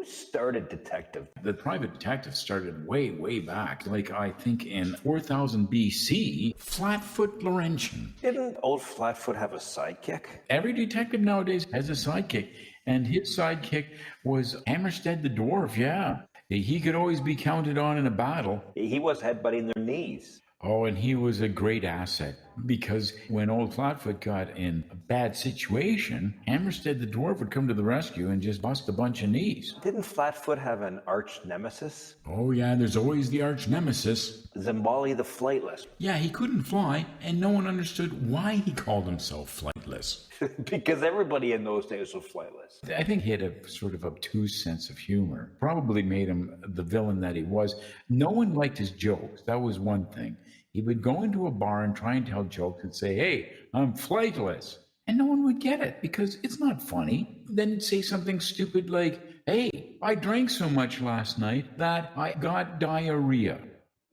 started detective? The private detective started way, way back. Like, I think in 4000 BC, Flatfoot Laurentian. Didn't old Flatfoot have a sidekick? Every detective nowadays has a sidekick. And his sidekick was Hammerstead the Dwarf, yeah. He could always be counted on in a battle. He was headbutting their knees. Oh, and he was a great asset because when old Flatfoot got in a bad situation, Hammerstead the Dwarf would come to the rescue and just bust a bunch of knees. Didn't Flatfoot have an arch nemesis? Oh, yeah, there's always the arch nemesis. Zimbali the Flightless. Yeah, he couldn't fly, and no one understood why he called himself flightless. Because everybody in those days was flightless. I think he had a sort of obtuse sense of humor. Probably made him the villain that he was. No one liked his jokes. That was one thing. He would go into a bar and try and tell jokes and say, hey, I'm flightless. And no one would get it because it's not funny. Then he'd say something stupid like, hey, I drank so much last night that I got diarrhea.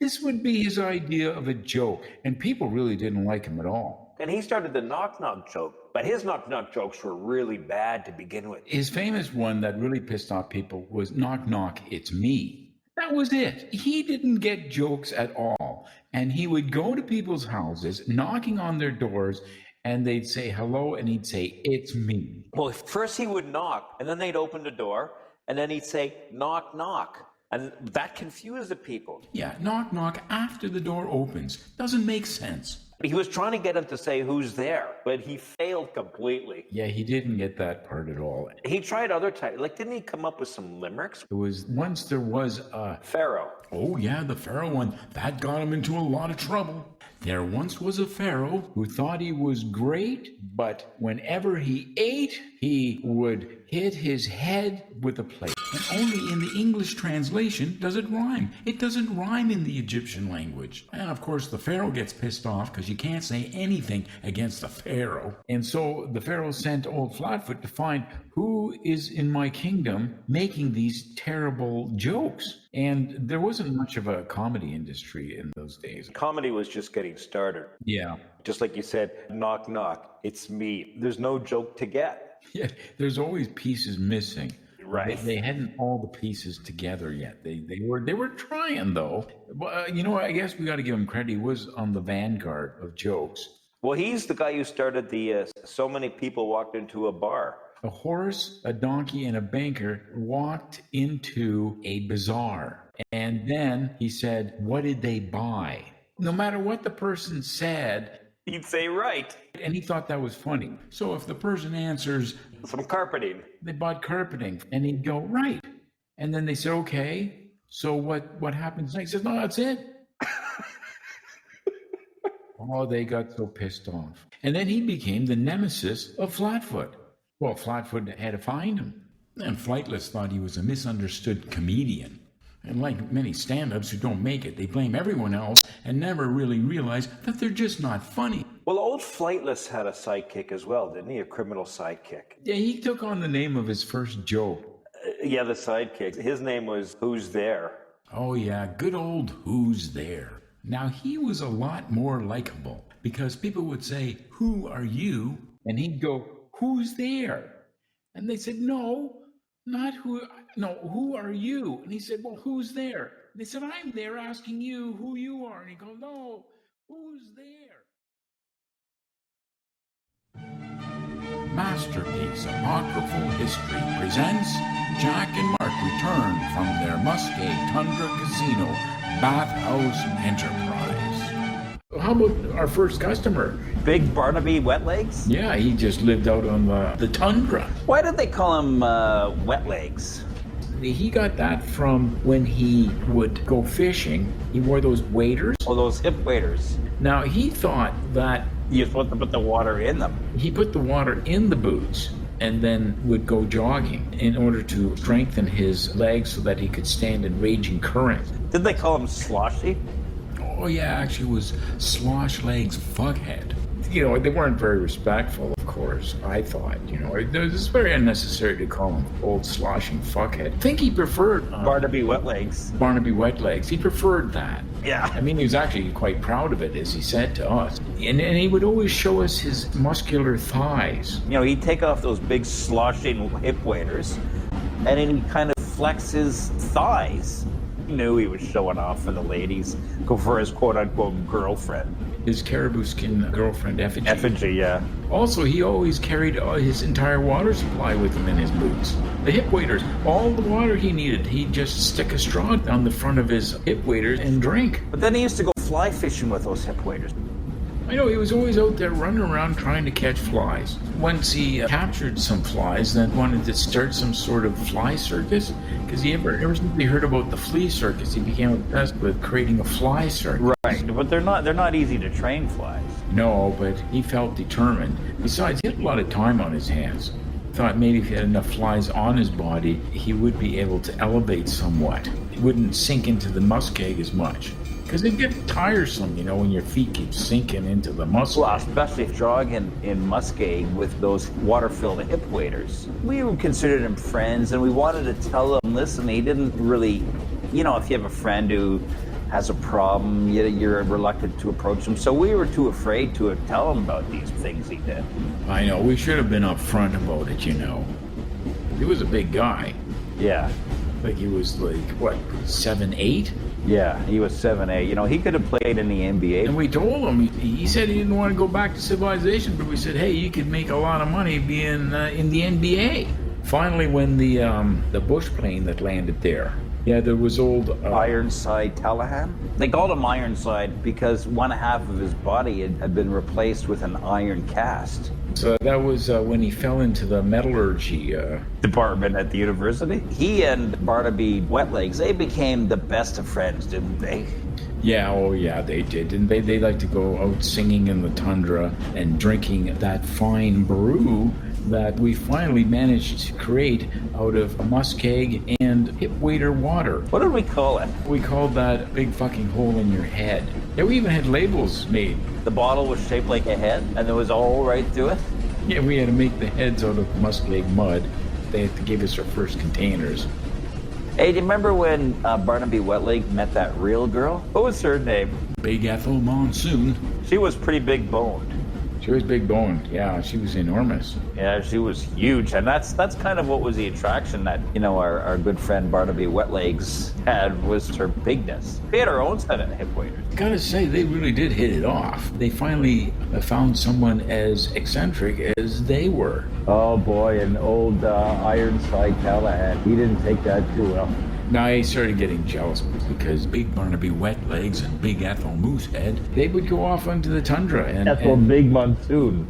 This would be his idea of a joke, and people really didn't like him at all. And he started the knock-knock joke, but his knock-knock jokes were really bad to begin with. His famous one that really pissed off people was knock, knock, it's me. That was it. He didn't get jokes at all. And he would go to people's houses, knocking on their doors, and they'd say hello, and he'd say, it's me. Well, first he would knock, and then they'd open the door, and then he'd say, knock, knock. And that confused the people. Yeah, knock, knock after the door opens. Doesn't make sense. He was trying to get him to say who's there, but he failed completely. Yeah, he didn't get that part at all. He tried other types. Like, didn't he come up with some limericks? There was a Pharaoh. Oh, yeah, the Pharaoh one. That got him into a lot of trouble. There once was a Pharaoh who thought he was great, but whenever he ate, he would hit his head with a plate. And only in the English translation does it rhyme. It doesn't rhyme in the Egyptian language. And of course, the Pharaoh gets pissed off because you can't say anything against the Pharaoh. And so the Pharaoh sent old Flatfoot to find who is in my kingdom making these terrible jokes. And there wasn't much of a comedy industry in those days. Comedy was just getting started. Yeah. Just like you said, knock, knock, it's me. There's no joke to get. Yeah, there's always pieces missing. Right. They hadn't all the pieces together yet. They were trying, though. Well, I guess we got to give him credit. He was on the vanguard of jokes. Well, he's the guy who started the so many people walked into a bar. A horse, a donkey, and a banker walked into a bazaar. And then he said, what did they buy? No matter what the person said, he'd say right. And he thought that was funny. So if the person answers, some carpeting. They bought carpeting. And he'd go, right. And then they said, okay, so what happens next? He says, no, that's it. Oh, they got so pissed off. And then he became the nemesis of Flatfoot. Well, Flatfoot had to find him. And Flightless thought he was a misunderstood comedian. And like many stand-ups who don't make it, they blame everyone else and never really realize that they're just not funny. Well, old Flightless had a sidekick as well, didn't he? A criminal sidekick. Yeah, he took on the name of his first joke. Yeah, the sidekick. His name was Who's There? Oh, yeah, good old Who's There. Now, he was a lot more likable because people would say, who are you? And he'd go, who's there? And they said, no, not who. No, who are you? And he said, well, who's there? And they said, I'm there asking you who you are. And he goes, no, who's there? Masterpiece Apocryphal History presents Jack and Mark return from their Muscat Tundra Casino Bathhouse Enterprise. How about our first customer? Big Barnaby Wet Legs? Yeah, he just lived out on the tundra. Why did they call him Wet Legs? He got that from when he would go fishing. He wore those waders. Oh, those hip waders. Now, he thought that you're supposed to put the water in them. He put the water in the boots and then would go jogging in order to strengthen his legs so that he could stand in raging current. Did they call him Sloshy? Oh, yeah, actually it was Slosh Legs Fuckhead. You know, they weren't very respectful, of course, I thought. You know, it was very unnecessary to call him old sloshing fuckhead. I think he preferred Barnaby Wet Legs. Barnaby Wet Legs. He preferred that. Yeah. I mean, he was actually quite proud of it, as he said to us. And he would always show us his muscular thighs. You know, he'd take off those big sloshing hip waders, and then he'd kind of flex his thighs. He knew he was showing off for the ladies, go for his quote-unquote girlfriend. His caribou skin girlfriend, Effigy. Effigy, yeah. Also, he always carried his entire water supply with him in his boots. The hip waders, all the water he needed, he'd just stick a straw down the front of his hip waders and drink. But then he used to go fly fishing with those hip waders. I know, he was always out there running around trying to catch flies. Once he captured some flies, then wanted to start some sort of fly circus, because ever since he heard about the flea circus, he became obsessed with creating a fly circus. Right, but they're not easy to train, flies. No, but he felt determined. Besides, he had a lot of time on his hands. Thought maybe if he had enough flies on his body, he would be able to elevate somewhat. He wouldn't sink into the muskeg as much. Because it gets tiresome, you know, when your feet keep sinking into the muscle. Well, especially if jogging in muskeg with those water-filled hip waders. We considered him friends, and we wanted to tell him, listen, he didn't really, you know, if you have a friend who has a problem, you're reluctant to approach him. So we were too afraid to tell him about these things he did. I know, we should have been upfront about it, you know. He was a big guy. Yeah. Like he was like, what, 7'8"? Yeah, he was 7'8". You know, he could have played in the NBA. And we told him, he said he didn't want to go back to civilization, but we said, hey, you could make a lot of money being in the NBA. Finally, when the bush plane that landed there, yeah, there was old... Ironside Callahan? They called him Ironside because one half of his body had been replaced with an iron cast. So that was when he fell into the metallurgy department at the university. He and Barnaby Wetlegs, they became the best of friends, didn't they? Yeah, oh yeah, they did. And they like to go out singing in the tundra and drinking that fine brew that we finally managed to create out of muskeg and hip wader water. What did we call it? We called that big fucking hole in your head. Yeah, we even had labels made. The bottle was shaped like a head, and there was a hole right through it? Yeah, we had to make the heads out of muskeg mud. They had to give us our first containers. Hey, do you remember when Barnaby Wetleg met that real girl? What was her name? Big Ethel Monsoon. She was pretty big boned. She was big boned. Yeah, she was enormous. Yeah, she was huge, and that's kind of what was the attraction that, you know, our good friend Barnaby Wetlegs had, was her bigness. They had her own set of hip waders. Gotta say, they really did hit it off. They finally found someone as eccentric as they were. Oh boy, and old Ironside Callahan, he didn't take that too well. Now I started getting jealous because Big Barnaby Wetlegs and Big Ethel Moosehead, they would go off onto the tundra and... Ethel Big Monsoon,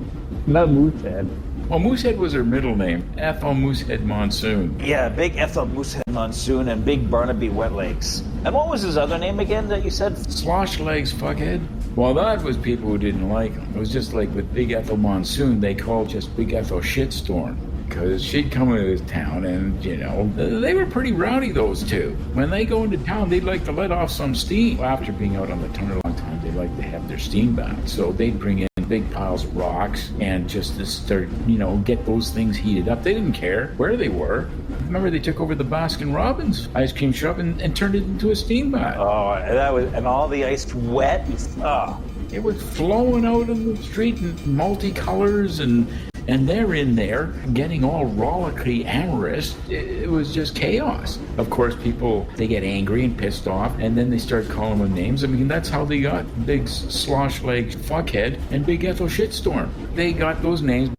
not Moosehead. Well, Moosehead was her middle name, Ethel Moosehead Monsoon. Yeah, Big Ethel Moosehead Monsoon and Big Barnaby Wetlegs. And what was his other name again that you said? Slosh Legs Fuckhead. Well, that was people who didn't like him. It was just like with Big Ethel Monsoon, they called just Big Ethel Shitstorm. Because she'd come into town and, you know, they were pretty rowdy, those two. When they go into town, they'd like to let off some steam. After being out on the tundra a long time, they like to have their steam back. So they'd bring in big piles of rocks and just to start, you know, get those things heated up. They didn't care where they were. Remember, they took over the Baskin Robbins ice cream shop and turned it into a steam bath. Oh, and all the ice wet. Oh. It was flowing out in the street in multicolors and they're in there getting all rollicky amorous. It was just chaos. Of course, people, they get angry and pissed off, and then they start calling them names. I mean, that's how they got Big Slosh Leg Fuckhead and Big Ethel Shitstorm. They got those names.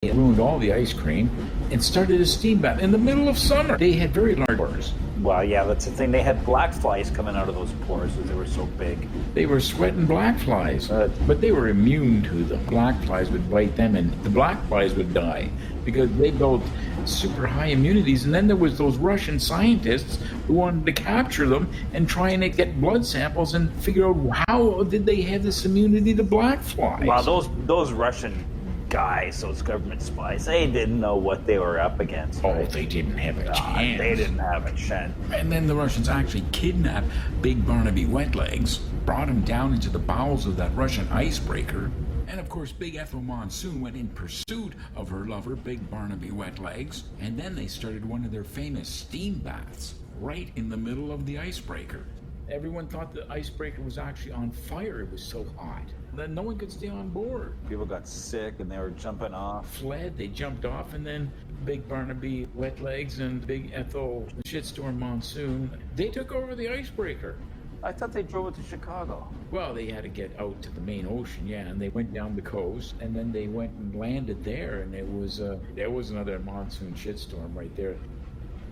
It ruined all the ice cream and started a steam bath in the middle of summer. They had very large pores. Well, yeah, that's the thing. They had black flies coming out of those pores because they were so big. They were sweating black flies, but they were immune to them. Black flies would bite them, and the black flies would die because they built super high immunities. And then there was those Russian scientists who wanted to capture them and try and get blood samples and figure out how did they have this immunity to black flies. Wow, those Russian guys, those government spies, they didn't know what they were up against. Oh, right? they didn't have a chance. They didn't have a chance. And then the Russians actually kidnapped Big Barnaby Wetlegs, brought him down into the bowels of that Russian icebreaker. And of course, Big Ethel Monsoon went in pursuit of her lover, Big Barnaby Wetlegs. And then they started one of their famous steam baths right in the middle of the icebreaker. Everyone thought the icebreaker was actually on fire. It was so hot. Then no one could stay on board. People got sick and they were jumping off. Fled, they jumped off, and then Big Barnaby Wet Legs and Big Ethel Shitstorm Monsoon, they took over the icebreaker. I thought they drove it to Chicago. Well, they had to get out to the main ocean, yeah, and they went down the coast, and then they went and landed there, and there was another monsoon shitstorm right there.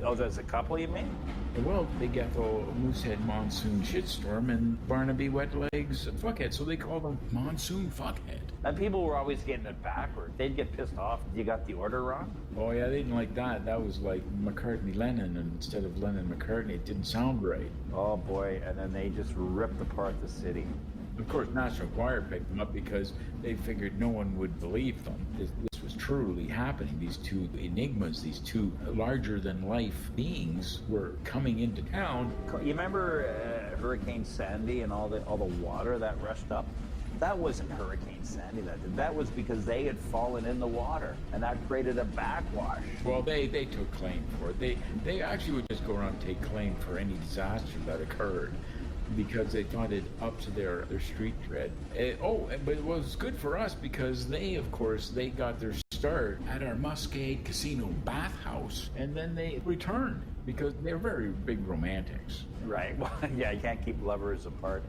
Oh, there's a couple, you mean? Well, Big Ethel Moosehead Monsoon Shitstorm and Barnaby Wet Legs Fuckhead, so they call them Monsoon Fuckhead. And people were always getting it backward. They'd get pissed off. You got the order wrong? Oh yeah, they didn't like that. That was like McCartney-Lennon, and instead of Lennon-McCartney, it didn't sound right. Oh boy, and then they just ripped apart the city. Of course, National Enquirer picked them up because they figured no one would believe them. This was truly happening. These two enigmas, these two larger-than-life beings were coming into town. You remember Hurricane Sandy and all the water that rushed up? That wasn't Hurricane Sandy that did. That was because they had fallen in the water, and that created a backwash. Well, they took claim for it. They actually would just go around and take claim for any disaster that occurred, because they thought it up to their street cred. But it was good for us because they, of course, they got their start at our Muscade Casino bathhouse, and then they returned because they're very big romantics. Right. Well, yeah, you can't keep lovers apart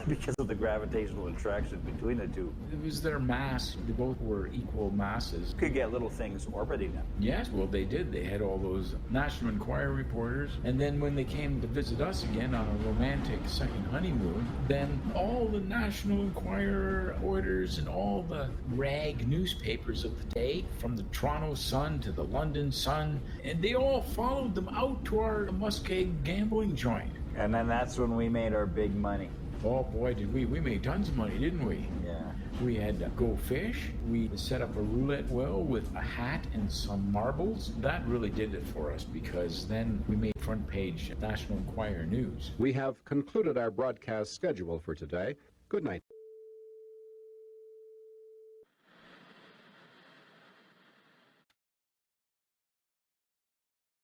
because of the gravitational attraction between the two. It was their mass. They both were equal masses. Could get little things orbiting them. Yes, well, they did. They had all those National Enquirer reporters. And then when they came to visit us again on a romantic second honeymoon, then all the National Enquirer orders and all the rag newspapers of the day, from the Toronto Sun to the London Sun, and they all followed them out to our Muscade gambling joint. And then that's when we made our big money. Oh boy, did we. We made tons of money, didn't we? Yeah. We had to go fish. We set up a roulette well with a hat and some marbles. That really did it for us, because then we made front page National Enquirer news. We have concluded our broadcast schedule for today. Good night.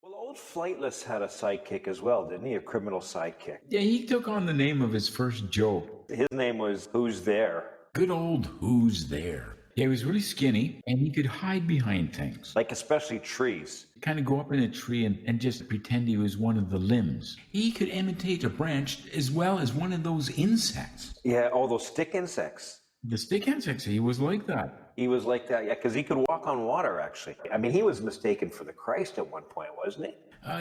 Well, old Flightless had a sidekick as well, didn't he? A criminal sidekick. Yeah, he took on the name of his first joke. His name was Who's There? Good old Who's There. Yeah, he was really skinny, and he could hide behind things. Like especially trees. Kind of go up in a tree and just pretend he was one of the limbs. He could imitate a branch as well as one of those insects. Yeah, all those stick insects. The stick insects, he was like that. He was like that, yeah, because he could walk on water, actually. I mean, he was mistaken for the Christ at one point, wasn't he?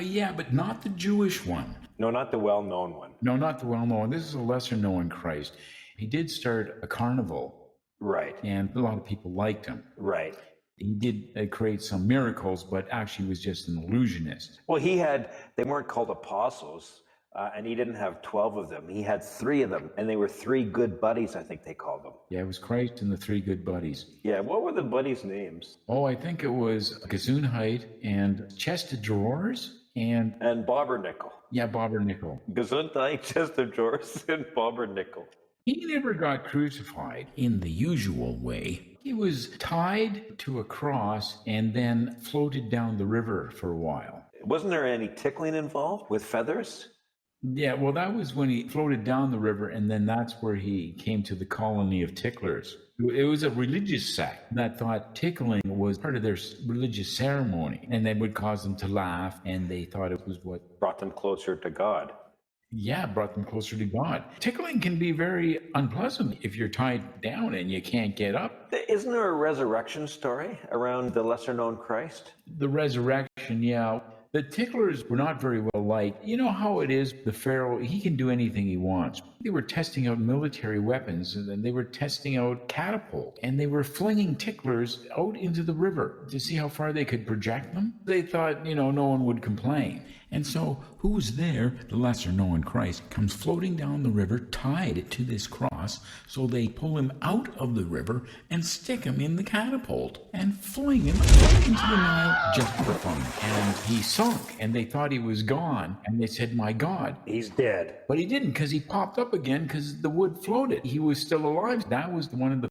Yeah, but not the Jewish one. No, not the well-known one. No, not the well-known. This is a lesser-known Christ. He did start a carnival. Right. And a lot of people liked him. Right. He did create some miracles, but actually was just an illusionist. Well, they weren't called apostles, and he didn't have 12 of them. He had 3 of them, and they were 3 good buddies, I think they called them. Yeah, it was Christ and the 3 good buddies. Yeah, what were the buddies' names? Oh, I think it was Gesundheit and Chest of Drawers and Bobbernickel. Yeah, Bobbernickel. Gesundheit, Chest of Drawers, and Bobbernickel. He never got crucified in the usual way. He was tied to a cross and then floated down the river for a while. Wasn't there any tickling involved with feathers? Yeah, well, that was when he floated down the river, and then that's where he came to the colony of ticklers. It was a religious sect that thought tickling was part of their religious ceremony, and they would cause them to laugh, and they thought it was what brought them closer to God. Yeah, brought them closer to God. Tickling can be very unpleasant if you're tied down and you can't get up. Isn't there a resurrection story around the lesser-known Christ? The resurrection, yeah. The ticklers were not very well liked. You know how it is, the Pharaoh, he can do anything he wants. They were testing out military weapons, and then they were testing out catapults, and they were flinging ticklers out into the river to see how far they could project them. They thought, no one would complain. And so, who's there? The lesser-known Christ comes floating down the river, tied to this cross, so they pull him out of the river and stick him in the catapult and fling him into the Nile just for fun. And he sunk, and they thought he was gone, and they said, my God. He's dead. But he didn't, because he popped up again because the wood floated. He was still alive. That was one of the